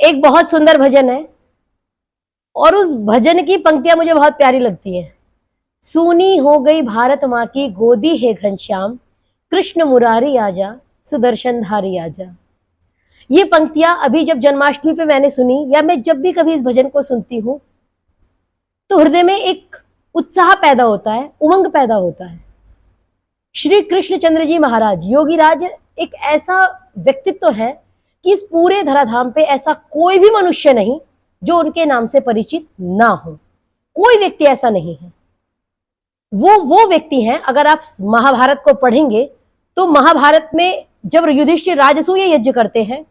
एक बहुत सुंदर भजन है और उस भजन की पंक्तियां मुझे बहुत प्यारी लगती हैं। सूनी हो गई भारत माँ की गोदी है घनश्याम, कृष्ण मुरारी आजा, सुदर्शन धारी आजा। ये पंक्तियां अभी जब जन्माष्टमी पे मैंने सुनी, या मैं जब भी कभी इस भजन को सुनती हूं, तो हृदय में एक उत्साह पैदा होता है, उमंग पैदा होता है। श्री कृष्णचंद्र जी महाराज योगीराज एक ऐसा व्यक्तित्व है कि इस पूरे धराधाम पे ऐसा कोई भी मनुष्य नहीं जो उनके नाम से परिचित ना हो। कोई व्यक्ति ऐसा नहीं है। वो व्यक्ति हैं, अगर आप महाभारत को पढ़ेंगे तो महाभारत में जब युधिष्ठिर राजसूय यज्ञ करते हैं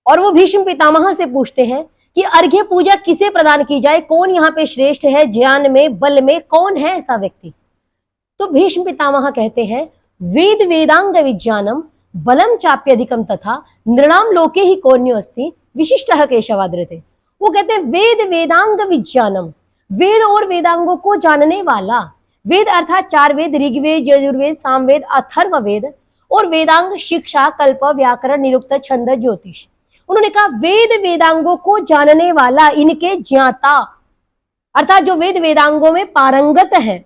और वो भीष्म पितामह से पूछते हैं कि अर्घ्य पूजा किसे प्रदान की जाए, कौन यहाँ पे श्रेष्ठ है, ज्ञान में, बल में, कौन है ऐसा व्यक्ति, तो भीष्म पितामह कहते हैं वेद वेदांग विज्ञानम बलम चाप्यधिकम तथा नृणाम लोके ही कोन्यो अस्ति विशिष्टः केशवाद्रते। वो कहते हैं वेद वेदांग विज्ञानम, वेद और वेदांगों को जानने वाला। वेद अर्थात 4 वेद, ऋग्वेद, यजुर्वेद, सामवेद, अथर्ववेद, और वेदांग शिक्षा, कल्प, व्याकरण, निरुक्त, छंद, ज्योतिष। उन्होंने कहा वेद वेदांगों को जानने वाला, इनके ज्ञाता, अर्थात जो वेद वेदांगों में पारंगत है।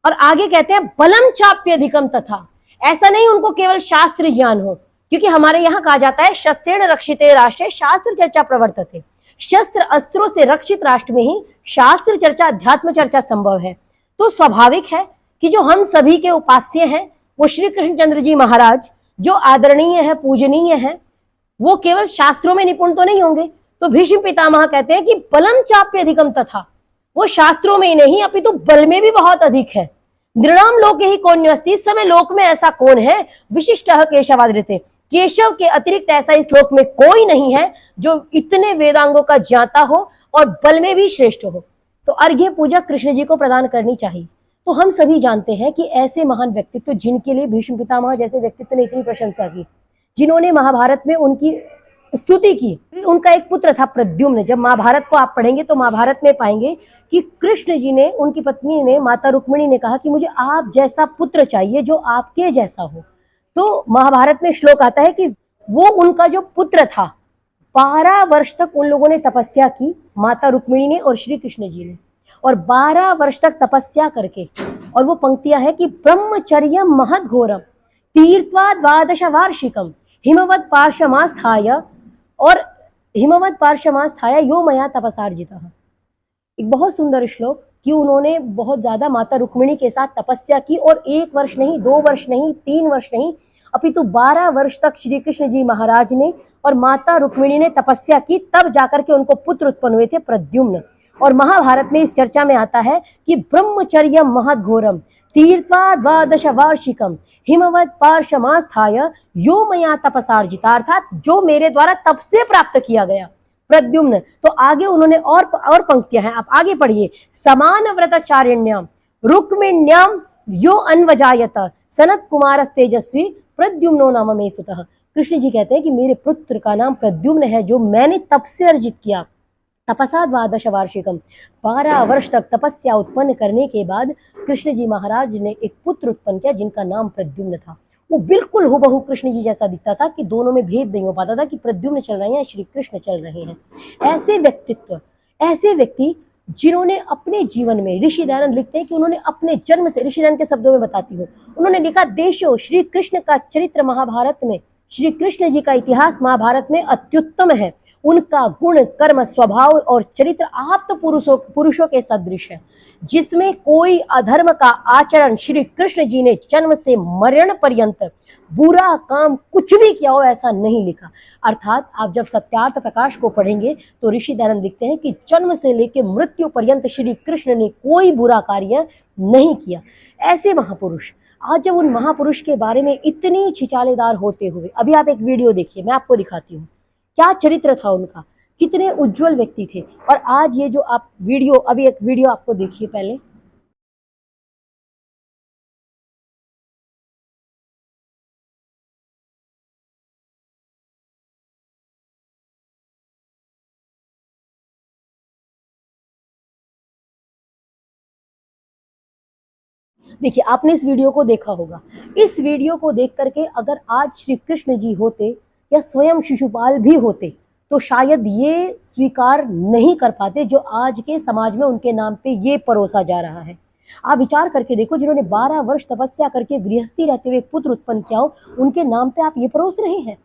और आगे कहते हैं बलम चाप्यधिकम तथा, ऐसा नहीं उनको केवल शास्त्र ज्ञान हो, क्योंकि हमारे यहाँ कहा जाता है शस्त्रेण रक्षिते राष्ट्रे शास्त्र चर्चा प्रवर्तते। शस्त्र अस्त्रों से रक्षित राष्ट्र में ही शास्त्र चर्चा, अध्यात्म चर्चा संभव है। तो स्वाभाविक है कि जो हम सभी के उपास्य हैं वो श्री कृष्णचंद्र जी महाराज, जो आदरणीय है, पूजनीय है, वो केवल शास्त्रों में निपुण तो नहीं होंगे। तो भीष्म पितामह कहते हैं कि बलम चाप्यधिकम तथा, वो शास्त्रों में ही नहीं अपितु बल में भी बहुत अधिक है। नृणाम लोके ही कोन्योस्ति, इस समय लोक में ऐसा कौन है, विशिष्टः केशवाद्रते, केशव के अतिरिक्त ऐसा इस लोक में कोई नहीं है जो इतने वेदांगों का ज्ञाता हो और बल में भी श्रेष्ठ हो। तो अर्घ्य पूजा कृष्ण जी को प्रदान करनी चाहिए। तो हम सभी जानते हैं कि ऐसे महान व्यक्तित्व जिनके लिए भीष्म पितामह जैसे व्यक्तित्व ने इतनी प्रशंसा की, जिन्होंने महाभारत में उनकी स्तुति की, उनका एक पुत्र था प्रद्युम्न। जब महाभारत को आप पढ़ेंगे तो महाभारत में पाएंगे कि कृष्ण जी ने, उनकी पत्नी ने, माता रुक्मिणी ने कहा कि मुझे आप जैसा पुत्र चाहिए जो आपके जैसा हो। तो महाभारत में श्लोक आता है कि वो उनका जो पुत्र था, 12 वर्ष तक उन लोगों ने तपस्या की, माता रुक्मिणी ने और श्री कृष्ण जी ने, और 12 वर्ष तक तपस्या करके, और वो पंक्तियां हैं कि ब्रह्मचर्य महद घोरम तीर्थवा 12 वार्षिकम हिमवत पार्श्वमास्थाय, और हिमवत पार्श्वमास्थाय यो मया तपसार्जितः। एक बहुत सुंदर श्लोक कि उन्होंने बहुत ज्यादा माता रुक्मिणी के साथ तपस्या की, और 1 वर्ष नहीं, 2 वर्ष नहीं, 3 वर्ष नहीं, अपितु 12 वर्ष तक श्री कृष्ण जी महाराज ने और माता रुक्मिणी ने तपस्या की, तब जाकर के उनको पुत्र उत्पन्न हुए थे प्रद्युम्न। और महाभारत में इस चर्चा में आता है कि ब्रह्मचर्य महद घोरम तीर्थवा 12 वार्षिकम हिमवत पार्श्वमास्थाय यो मया तपसार्जिता, अर्थात जो मेरे द्वारा तप से प्राप्त किया गया प्रद्युम्न। तो आगे उन्होंने और पंक्तियां हैं, आप आगे पढ़िए। समान व्रतचारिण्याम रुक्मिण्याम यो अन्वजायत सनत कुमार तेजस्वी प्रद्युम्नो नाम मे सुतः। कृष्ण जी कहते हैं कि मेरे पुत्र का नाम प्रद्युम्न है, जो मैंने तप से अर्जित किया। तपसा 12 वार्षिकम, 12 वर्ष तक तपस्या उत्पन्न करने के बाद कृष्ण जी महाराज ने एक पुत्र उत्पन्न किया जिनका नाम प्रद्युम्न था। वो बिल्कुल हुबहू कृष्ण जी जैसा दिखता था कि दोनों में भेद नहीं हो पाता था कि प्रद्युम्न चल रहे हैं या श्री कृष्ण चल रहे हैं। ऐसे व्यक्तित्व, ऐसे व्यक्ति जिन्होंने अपने जीवन में, ऋषि दयानंद लिखते हैं कि उन्होंने अपने जन्म से, ऋषि दयानंद के शब्दों में बताती हूँ, उन्होंने लिखा देशो श्री कृष्ण का चरित्र महाभारत में, श्री कृष्ण जी का इतिहास महाभारत में अत्युत्तम है। उनका गुण, कर्म, स्वभाव और चरित्र आप्त पुरुषों के सदृश है, जिसमें कोई अधर्म का आचरण श्री कृष्ण जी ने जन्म से मरण पर्यंत बुरा काम कुछ भी किया हो ऐसा नहीं लिखा। अर्थात आप जब सत्यार्थ प्रकाश को पढ़ेंगे तो ऋषि दयानंद लिखते हैं कि जन्म से लेकर मृत्यु पर्यंत श्री कृष्ण ने कोई बुरा कार्य नहीं किया। ऐसे महापुरुष, आज जब उन महापुरुष के बारे में इतनी छिचालेदार होते हुए, अभी आप एक वीडियो देखिए, मैं आपको दिखाती हूँ क्या चरित्र था उनका, कितने उज्जवल व्यक्ति थे। और आज ये जो आप वीडियो, अभी एक वीडियो आपको देखिए पहले। देखिए, आपने इस वीडियो को देखा होगा। इस वीडियो को देख करके अगर आज श्री कृष्ण जी होते या स्वयं शिशुपाल भी होते तो शायद ये स्वीकार नहीं कर पाते जो आज के समाज में उनके नाम पे ये परोसा जा रहा है। आप विचार करके देखो, जिन्होंने 12 वर्ष तपस्या करके गृहस्थी रहते हुए एक पुत्र उत्पन्न किया हो, उनके नाम पे आप ये परोस रहे हैं।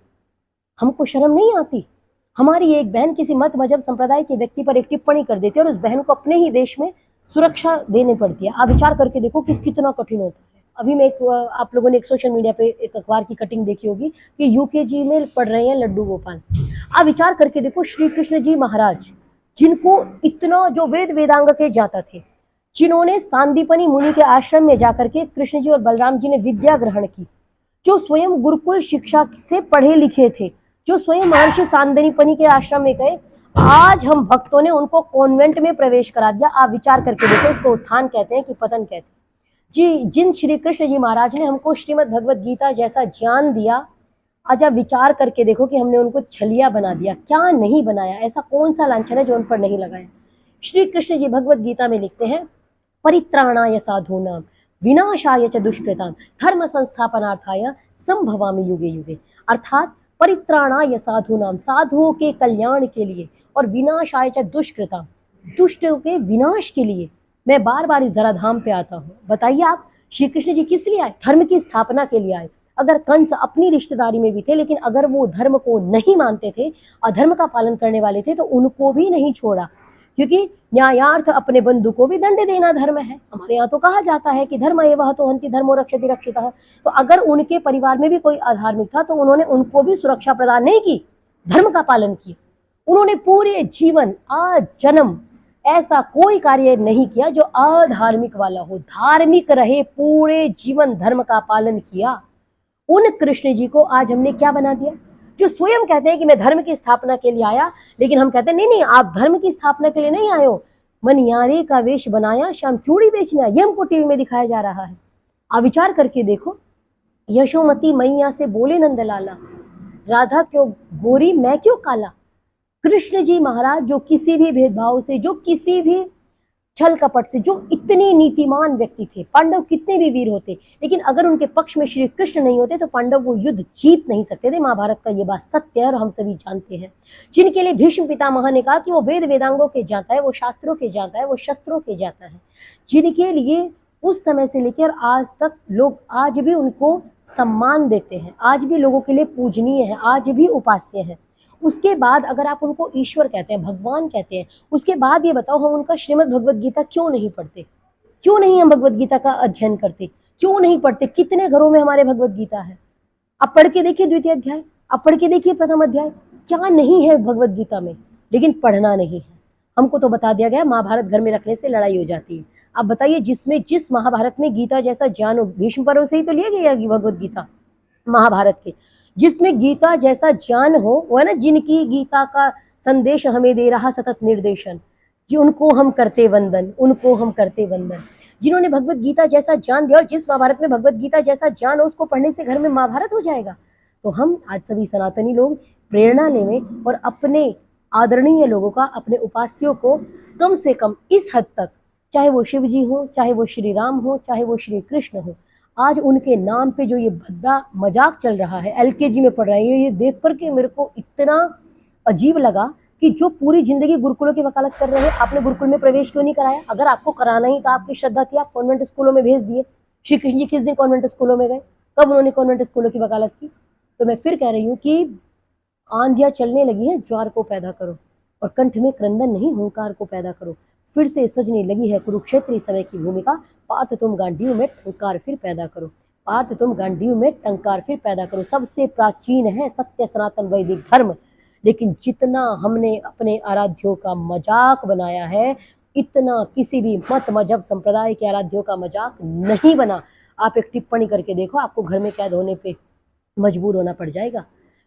हमको शर्म नहीं आती? हमारी एक बहन किसी मत मजहब संप्रदाय के व्यक्ति पर एक टिप्पणी कर देती है और उस बहन को अपने ही देश में सुरक्षा देनी पड़ती है। आप विचार करके देखो कि कितना कठिन होता है। अभी मैं आप लोगों ने एक सोशल मीडिया पे एक अखबार की कटिंग देखी होगी कि यूकेजी में पढ़ रहे हैं लड्डू गोपाल। आप विचार करके देखो, श्री कृष्ण जी महाराज, जिनको इतना, जो वेद वेदांग के जाता थे, जिन्होंने सांदीपनी मुनि के आश्रम में जाकर के कृष्ण जी और बलराम जी ने विद्या ग्रहण की, जो स्वयं गुरुकुल शिक्षा से पढ़े लिखे थे, जो स्वयं महर्षि सांदीपनी के आश्रम में गए, आज हम भक्तों ने उनको कॉन्वेंट में प्रवेश करा दिया। आप विचार करके देखो, इसको उत्थान कहते हैं कि पतन कहते हैं जी। जिन श्री कृष्ण जी महाराज ने हमको श्रीमद् भगवद गीता जैसा ज्ञान दिया, आज आप विचार करके देखो कि हमने उनको छलिया बना दिया। क्या नहीं बनाया? ऐसा कौन सा लांछन है जो उन पर नहीं लगाया? श्री कृष्ण जी भगवद गीता में लिखते हैं, परित्राणाय साधूनां विनाशाय च दुष्कृतां धर्म संस्थापनार्थाय संभवामि युगे युगे। अर्थात परित्राणाय साधूनां, साधुओं के कल्याण के लिए, और विनाशाय च दुष्कृतां, दुष्टों के विनाश के लिए मैं बार बार इस धराधाम पे आता हूँ। बताइए आप, श्री कृष्ण जी किस लिए आए? धर्म की स्थापना के लिए आए। अगर कंस अपनी रिश्तेदारी में भी थे, लेकिन अगर वो धर्म को नहीं मानते थे, अधर्म का पालन करने वाले थे, तो उनको भी नहीं छोड़ा, क्योंकि न्यायार्थ अपने बंधु को भी दंड देना धर्म है। हमारे यहाँ तो कहा जाता है कि धर्म एवं तो हंति धर्मो रक्षति रक्षितः। तो अगर उनके परिवार में भी कोई अधार्मिक था, तो उन्होंने उनको भी सुरक्षा प्रदान नहीं की, धर्म का पालन किया। उन्होंने पूरे जीवन आज जन्म ऐसा कोई कार्य नहीं किया जो अधार्मिक वाला हो, धार्मिक रहे, पूरे जीवन धर्म का पालन किया। उन कृष्ण जी को आज हमने क्या बना दिया? जो स्वयं कहते हैं कि मैं धर्म की स्थापना के लिए आया, लेकिन हम कहते हैं नहीं नहीं, आप धर्म की स्थापना के लिए नहीं आए हो, मनियारे का वेश बनाया, शाम चूड़ी बेचना, ये हमको टीवी में दिखाया जा रहा है। आप विचार करके देखो, यशोमती मैया से बोले नंदलाला, राधा क्यों गोरी मैं क्यों काला। कृष्ण जी महाराज जो किसी भी भेदभाव से, जो किसी भी छल कपट से, जो इतने नीतिमान व्यक्ति थे, पांडव कितने भी वीर होते, लेकिन अगर उनके पक्ष में श्री कृष्ण नहीं होते तो पांडव वो युद्ध जीत नहीं सकते थे। महाभारत का ये बात सत्य है और हम सभी जानते हैं। जिनके लिए भीष्म पितामह ने कहा कि वो वेद वेदांगों के जानता है, वो शास्त्रों के जानता है, वो शस्त्रों के जानता है, जिनके लिए उस समय से लेकर आज तक लोग आज भी उनको सम्मान देते हैं, आज भी लोगों के लिए पूजनीय है, आज भी उपास्य है। उसके बाद अगर आप उनको ईश्वर कहते हैं, भगवान कहते हैं, उसके बाद ये बताओ हम उनका श्रीमद् भगवद गीता क्यों नहीं पढ़ते? क्यों नहीं हम भगवद गीता का अध्ययन करते? क्यों नहीं पढ़ते? कितने घरों में हमारे भगवद गीता है? आप पढ़ के देखिए द्वितीय अध्याय, आप पढ़ के देखिए प्रथम अध्याय, क्या नहीं है भगवद गीता में, लेकिन पढ़ना नहीं है। हमको तो बता दिया गया महाभारत घर में रखने से लड़ाई हो जाती है। आप बताइए, जिस महाभारत में गीता जैसा ज्ञान हो, भीष्म पर्व से ही तो लिया गया भगवद गीता महाभारत के, जिसमें गीता जैसा ज्ञान हो, वो है ना, जिनकी गीता का संदेश हमें दे रहा सतत निर्देशन, जी उनको हम करते वंदन, उनको हम करते वंदन। जिन्होंने भगवत गीता जैसा ज्ञान दिया, और जिस महाभारत में भगवत गीता जैसा ज्ञान हो, उसको पढ़ने से घर में महाभारत हो जाएगा। तो हम आज सभी सनातनी लोग प्रेरणा लें और अपने आदरणीय लोगों का, अपने उपास्यों को कम से कम इस हद तक, चाहे वो शिव जी हो, चाहे वो श्री राम हो, चाहे वो श्री कृष्ण हो, आज उनके नाम पे जो ये भद्दा मजाक चल रहा है, एलकेजी में पढ़ रहे हैं, ये देख करके मेरे को इतना अजीब लगा कि जो पूरी जिंदगी गुरुकुलों की वकालत कर रहे हैं, आपने गुरुकुल में प्रवेश क्यों नहीं कराया? अगर आपको कराना ही था, आपकी श्रद्धा थी, आप कॉन्वेंट स्कूलों में भेज दिए। श्री कृष्ण जी किस दिन कॉन्वेंट स्कूलों में गए? कब उन्होंने कॉन्वेंट स्कूलों की वकालत की? तो मैं फिर कह रही हूँ कि आंधियाँ चलने लगी हैं, ज्वार को पैदा करो, और कंठ में क्रंदन नहीं, हुंकार को पैदा करो। फिर से सजने लगी है कुरुक्षेत्री समय की भूमिका, पार्थ तुम गांडीव में टंकार फिर पैदा करो, पार्थ तुम गांडीव में टंकार फिर पैदा करो। सबसे प्राचीन है सत्य सनातन वैदिक धर्म, लेकिन जितना हमने अपने आराध्यों का मजाक बनाया है, इतना किसी भी मत मजहब संप्रदाय के आराध्यों का मजाक नहीं बना। आप एक टिप्पणी करके देखो, आपको घर में कैद होने पे मजबूर होना पड़ जाएगा,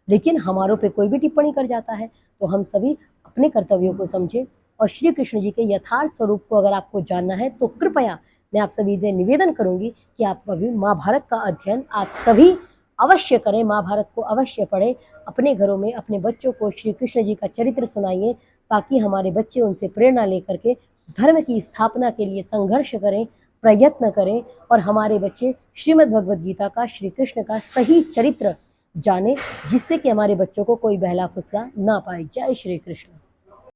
लेकिन हमारों पे कोई भी टिप्पणी कर जाता है। तो हम सभी अपने कर्तव्यों को समझें, और श्री कृष्ण जी के यथार्थ स्वरूप को अगर आपको जानना है तो कृपया मैं आप सभी से निवेदन करूंगी कि आप अभी महाभारत का अध्ययन आप सभी अवश्य करें, महाभारत को अवश्य पढ़ें, अपने घरों में अपने बच्चों को श्री कृष्ण जी का चरित्र सुनाइए, ताकि हमारे बच्चे उनसे प्रेरणा लेकर के धर्म की स्थापना के लिए संघर्ष करें, प्रयत्न करें, और हमारे बच्चे श्रीमद् भगवद गीता का, श्री कृष्ण का सही चरित्र जाने, जिससे कि हमारे बच्चों को कोई बहला फुसला ना पाए। जय श्री कृष्ण।